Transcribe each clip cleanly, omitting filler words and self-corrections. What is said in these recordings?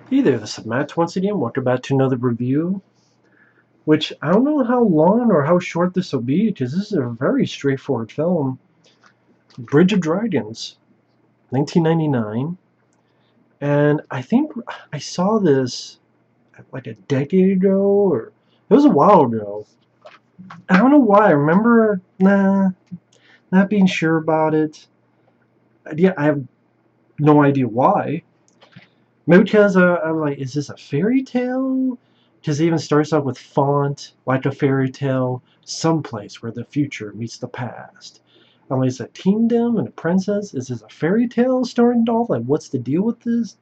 Hey there, this is Matt once again. Welcome back to another review, which I don't know how long or how short this will be, because this is a very straightforward film. Bridge of Dragons, 1999. And I think I saw this like a decade ago, or it was a while ago. I don't know why. I remember, not being sure about it. Yeah, I have no idea why. Maybe because I'm like, is this a fairy tale? Because it even starts off with font, like a fairy tale, someplace where the future meets the past. I'm like, is it a kingdom and a princess? Is this a fairy tale starring Dolph? Like, what's the deal with this?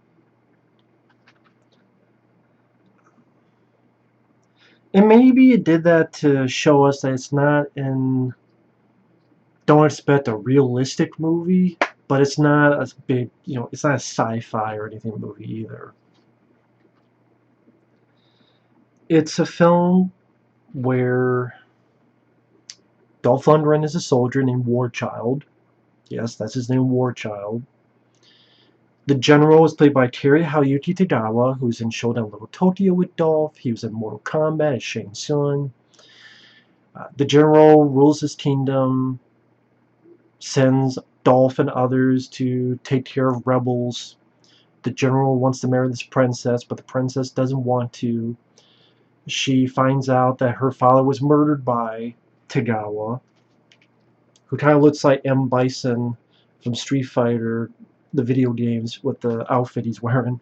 And maybe it did that to show us that it's not in. Don't expect a realistic movie, but it's not a big, it's not a sci-fi or anything movie either. It's a film where Dolph Lundgren is a soldier named Warchild. Yes, that's his name, Warchild. The general is played by Cary-Hiroyuki Tagawa, who's in Showdown Little Tokyo with Dolph. He was in Mortal Kombat as Shang Tsung. The general rules his kingdom, sends Dolph and others to take care of rebels. The general wants to marry this princess, but the princess doesn't want to. She finds out that her father was murdered by Tagawa, who kind of looks like M. Bison from Street Fighter, the video games, with the outfit he's wearing.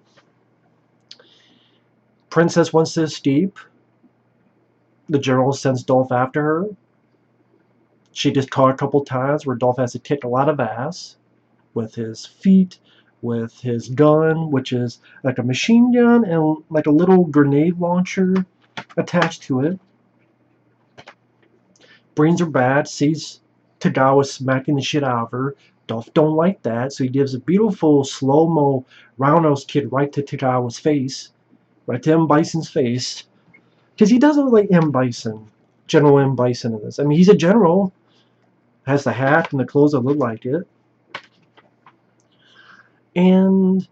Princess wants to escape. The general sends Dolph after her. She gets caught a couple times where Dolph has to kick a lot of ass with his feet, with his gun, which is like a machine gun and like a little grenade launcher attached to it. Brains are bad, sees Tagawa smacking the shit out of her. Dolph don't like that, so he gives a beautiful slow-mo roundhouse kick right to Tagawa's face. Right to M. Bison's face. Because he doesn't look like M. Bison. General M. Bison in this. I mean, he's a general. Has the hat and the clothes that look like it. And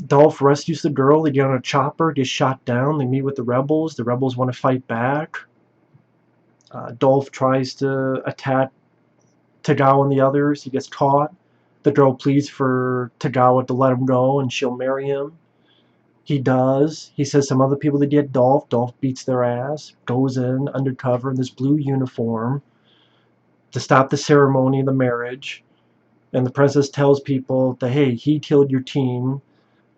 Dolph rescues the girl. They get on a chopper, get shot down. They meet with the rebels. The rebels want to fight back. Dolph tries to attack Tagawa and the others. He gets caught. The girl pleads for Tagawa to let him go and she'll marry him. He does. He says some other people to get Dolph. Dolph beats their ass, goes in undercover in this blue uniform to stop the ceremony of the marriage. And the princess tells people that, hey, he killed your team.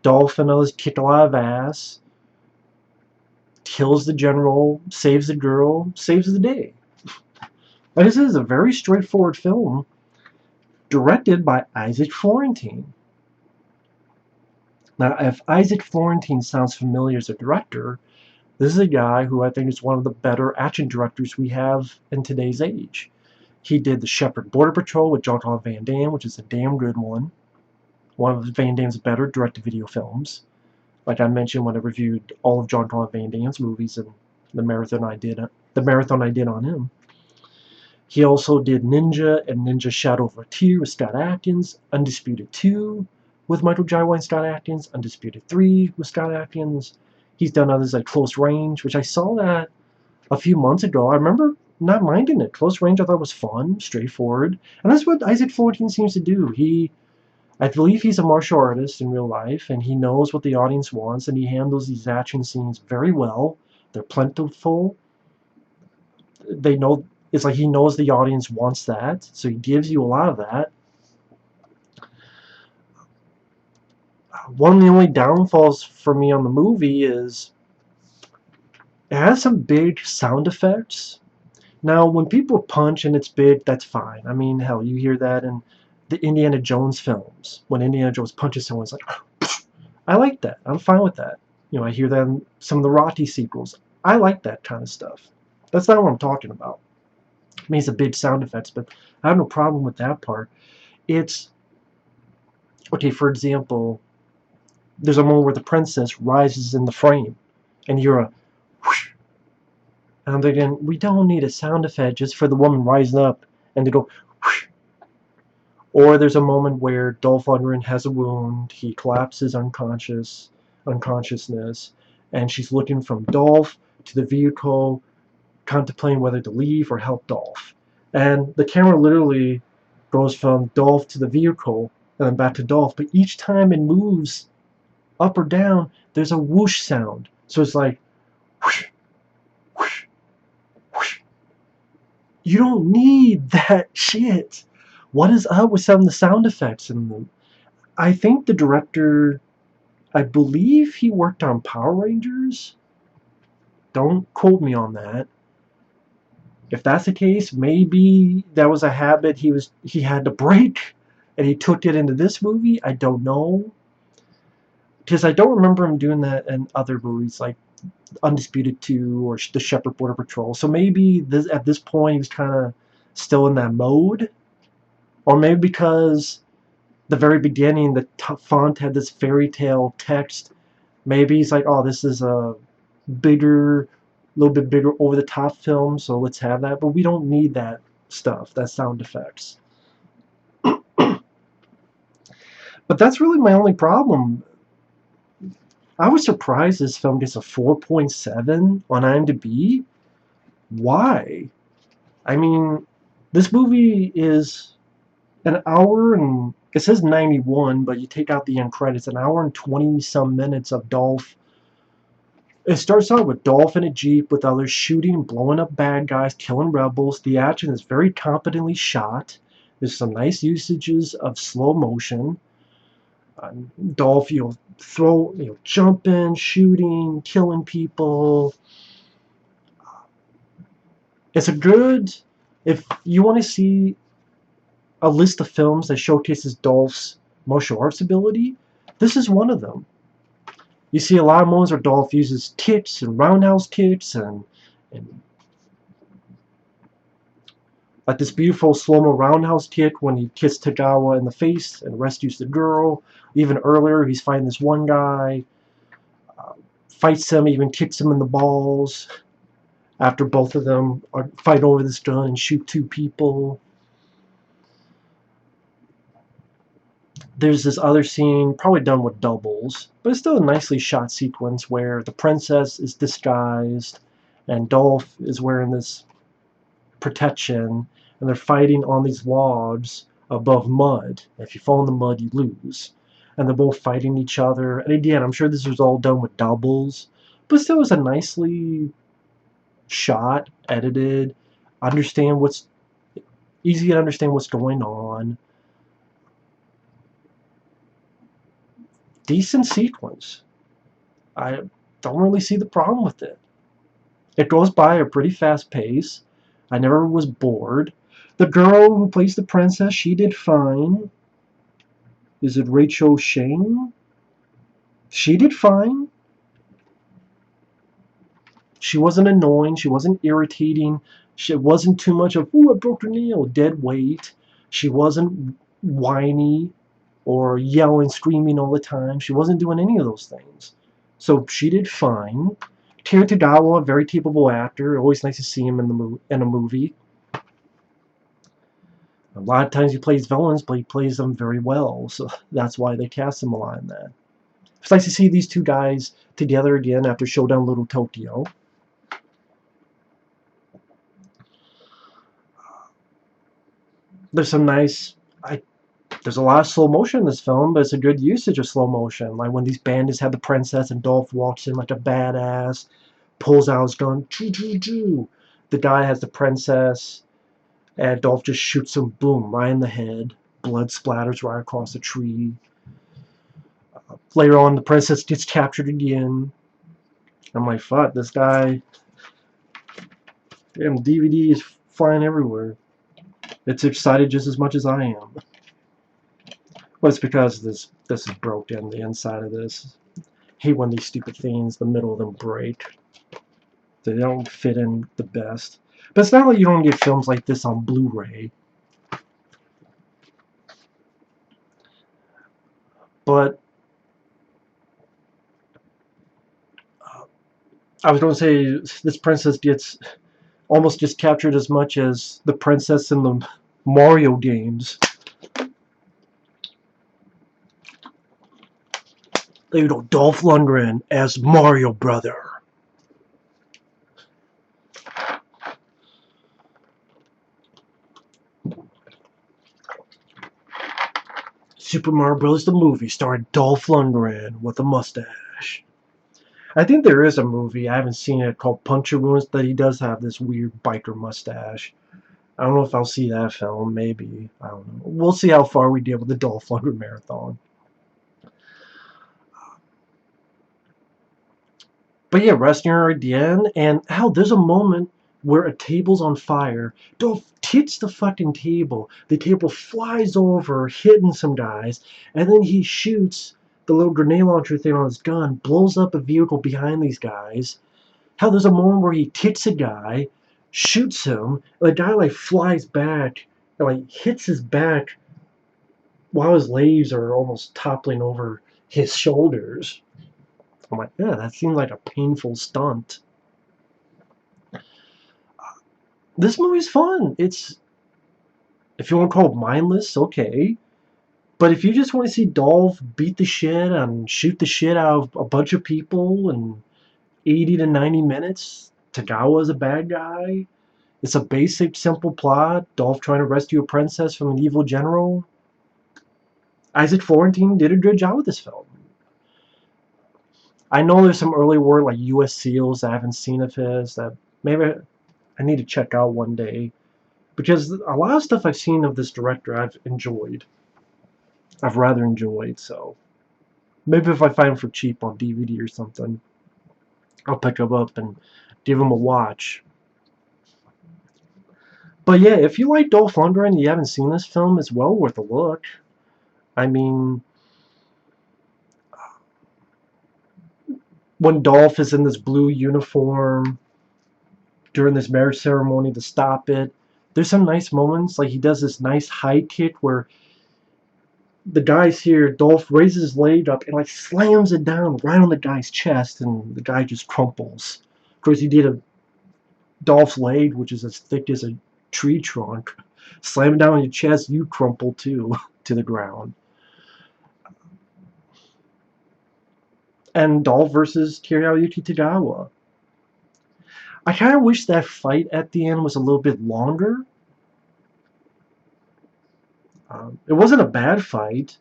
Dolph and others kick a lot of ass. Kills the general, saves the girl, saves the day. Like, this is a very straightforward film, directed by Isaac Florentine. Now, if Isaac Florentine sounds familiar as a director, this is a guy who I think is one of the better action directors we have in today's age. He did The Shepherd Border Patrol with Jean-Claude Van Damme, which is a damn good one. One of Van Damme's better direct-to-video films. Like I mentioned when I reviewed all of Jean-Claude Van Damme's movies and the marathon I did on him. He also did Ninja and Ninja Shadow of a Tear with Scott Adkins, Undisputed 2 with Michael Jai White and Scott Adkins, Undisputed 3 with Scott Adkins. He's done others like Close Range, which I saw that a few months ago. I remember not minding it. Close Range I thought was fun, straightforward. And that's what Isaac Florentine seems to do. I believe he's a martial artist in real life, and he knows what the audience wants, and he handles these action scenes very well. They're plentiful. They know it's like he knows the audience wants that, so he gives you a lot of that. One of the only downfalls for me on the movie is it has some big sound effects. Now, when people punch and it's big, that's fine. I mean, hell, you hear that in the Indiana Jones films. When Indiana Jones punches someone, it's like, I like that. I'm fine with that. I hear that in some of the Rocky sequels. I like that kind of stuff. That's not what I'm talking about. I mean, it's a big sound effects, but I have no problem with that part. It's, okay, for example, there's a moment where the princess rises in the frame, and you're a whoosh. And I'm thinking, we don't need a sound effect just for the woman rising up and to go whoosh. Or there's a moment where Dolph Lundgren has a wound, he collapses unconsciousness, and she's looking from Dolph to the vehicle, contemplating whether to leave or help Dolph. And the camera literally goes from Dolph to the vehicle and then back to Dolph, but each time it moves up or down, there's a whoosh sound. So it's like whoosh, whoosh, whoosh. You don't need that shit. What is up with some of the sound effects in them? I think the director, I believe he worked on Power Rangers. Don't quote me on that. If that's the case, maybe that was a habit he had to break, and he took it into this movie. I don't know, because I don't remember him doing that in other movies like Undisputed 2 or The Shepherd Border Patrol. So maybe at this point he was kind of still in that mode, or maybe because the very beginning the font had this fairy tale text. Maybe he's like, oh, this is a little bit bigger, over the top film, so let's have that. But we don't need that stuff, that sound effects. But that's really my only problem. I was surprised this film gets a 4.7 on IMDb. Why? I mean, this movie is an hour and it says 91, but you take out the end credits, an hour and 20 some minutes of Dolph. It starts out with Dolph in a Jeep with others shooting, blowing up bad guys, killing rebels. The action is very competently shot. There's some nice usages of slow motion. Dolph, jumping, shooting, killing people. It's a good, if you want to see a list of films that showcases Dolph's martial arts ability, this is one of them. You see a lot of moments where Dolph uses kicks and roundhouse kicks and like this beautiful slow-mo roundhouse kick when he kicks Tagawa in the face and rescues the girl. Even earlier, he's fighting this one guy, fights him, even kicks him in the balls after both of them are fight over this gun and shoot two people. There's this other scene, probably done with doubles, but it's still a nicely shot sequence where the princess is disguised and Dolph is wearing this protection, and they're fighting on these logs above mud. If you fall in the mud, you lose. And they're both fighting each other. And again, I'm sure this was all done with doubles, but still was a nicely shot, edited, easy to understand what's going on. Decent sequence. I don't really see the problem with it. It goes by at a pretty fast pace. I never was bored. The girl who plays the princess, she did fine. Is it Rachel Shane? She did fine. She wasn't annoying. She wasn't irritating. It wasn't too much of, ooh, I broke her nail, dead weight. She wasn't whiny or yelling, screaming all the time. She wasn't doing any of those things. So she did fine. Cary Tagawa, a very capable actor. Always nice to see him in a movie. A lot of times he plays villains, but he plays them very well. So that's why they cast him a lot in that. It's nice to see these two guys together again after Showdown Little Tokyo. There's some nice... There's a lot of slow motion in this film, but it's a good usage of slow motion. Like when these bandits have the princess and Dolph walks in like a badass, pulls out his gun, choo-choo-choo. The guy has the princess, and Dolph just shoots him, boom, right in the head. Blood splatters right across the tree. Later on, the princess gets captured again. I'm like, fuck, this guy... Damn, DVD is flying everywhere. It's excited just as much as I am. Well, it's because this is broken, the inside of this. I hate when these stupid things, the middle of them break. They don't fit in the best. But it's not like you don't get films like this on Blu-ray. But I was going to say, this princess gets almost just captured as much as the princess in the Mario games. Dolph Lundgren as Mario Brother. Super Mario Bros. The movie starring Dolph Lundgren with a mustache. I think there is a movie, I haven't seen it, called Puncher Wounds, that he does have this weird biker mustache. I don't know if I'll see that film, maybe. I don't know. We'll see how far we get with the Dolph Lundgren marathon. But yeah, resting her at the end, and how there's a moment where a table's on fire. Dolph hits the fucking table. The table flies over, hitting some guys, and then he shoots the little grenade launcher thing on his gun, blows up a vehicle behind these guys. How there's a moment where he hits a guy, shoots him, and the guy like flies back and like hits his back while his legs are almost toppling over his shoulders. I'm like, yeah, that seems like a painful stunt. This movie's fun. It's, if you want to call it mindless, okay. But if you just want to see Dolph beat the shit and shoot the shit out of a bunch of people in 80 to 90 minutes, Tagawa's a bad guy. It's a basic, simple plot. Dolph trying to rescue a princess from an evil general. Isaac Florentine did a good job with this film. I know there's some early work like U.S. Seals I haven't seen of his that maybe I need to check out one day. Because a lot of stuff I've seen of this director I've enjoyed. I've rather enjoyed, so maybe if I find them for cheap on DVD or something, I'll pick them up and give them a watch. But yeah, if you like Dolph Lundgren and you haven't seen this film, it's well worth a look. I mean, when Dolph is in this blue uniform during this marriage ceremony to stop it, there's some nice moments. Like he does this nice high kick where the guy's here, Dolph raises his leg up and like slams it down right on the guy's chest, and the guy just crumples. Of course, he did a Dolph's leg, which is as thick as a tree trunk. Slam it down on your chest, you crumple too to the ground. And Dolph versus Cary-Hiroyuki Tagawa. I kind of wish that fight at the end was a little bit longer. It wasn't a bad fight.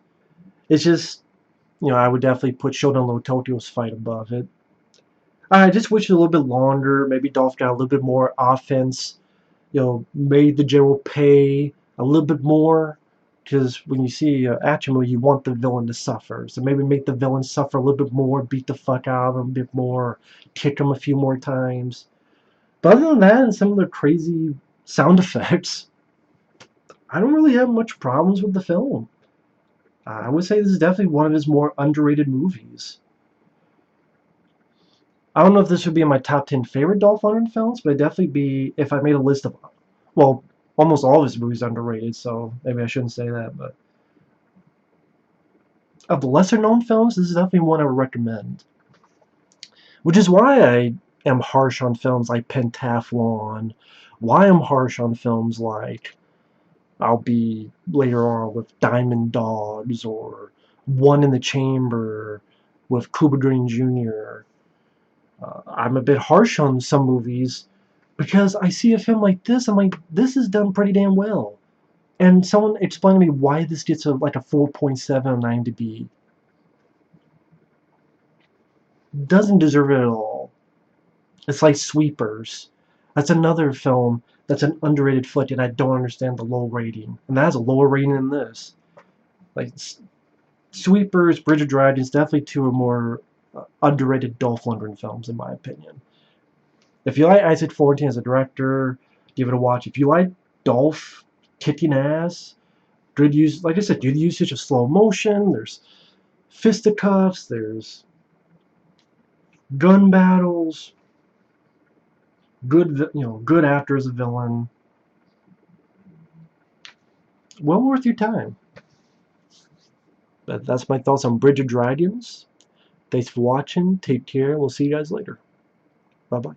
It's just, I would definitely put Showdown Low Tokyo's fight above it. I just wish it was a little bit longer. Maybe Dolph got a little bit more offense. Made the general pay a little bit more. Because when you see an action movie, you want the villain to suffer. So maybe make the villain suffer a little bit more, beat the fuck out of him a bit more, kick him a few more times. But other than that, and some of the crazy sound effects, I don't really have much problems with the film. I would say this is definitely one of his more underrated movies. I don't know if this would be in my top 10 favorite Dolph Lundgren films, but it'd definitely be if I made a list of, well, almost all of his movies are underrated, so maybe I shouldn't say that, but of the lesser known films, this is definitely one I would recommend. Which is why I am harsh on films like Pentathlon, why I'm harsh on films like I'll be later on with Diamond Dogs or One in the Chamber with Cuba Gooding Jr. I'm a bit harsh on some movies because I see a film like this, I'm like, this is done pretty damn well. And someone explained to me why this gets like a 4.7 on IMDb. Doesn't deserve it at all. It's like Sweepers. That's another film that's an underrated flick, and I don't understand the low rating. And that has a lower rating than this. Like Sweepers, Bridge of Dragons, definitely two of more underrated Dolph Lundgren films, in my opinion. If you like Isaac Florentine as a director, give it a watch. If you like Dolph kicking ass, good use, like I said, good usage of slow motion. There's fisticuffs. There's gun battles. Good actor as a villain. Well worth your time. But that's my thoughts on Bridge of Dragons. Thanks for watching. Take care. We'll see you guys later. Bye-bye.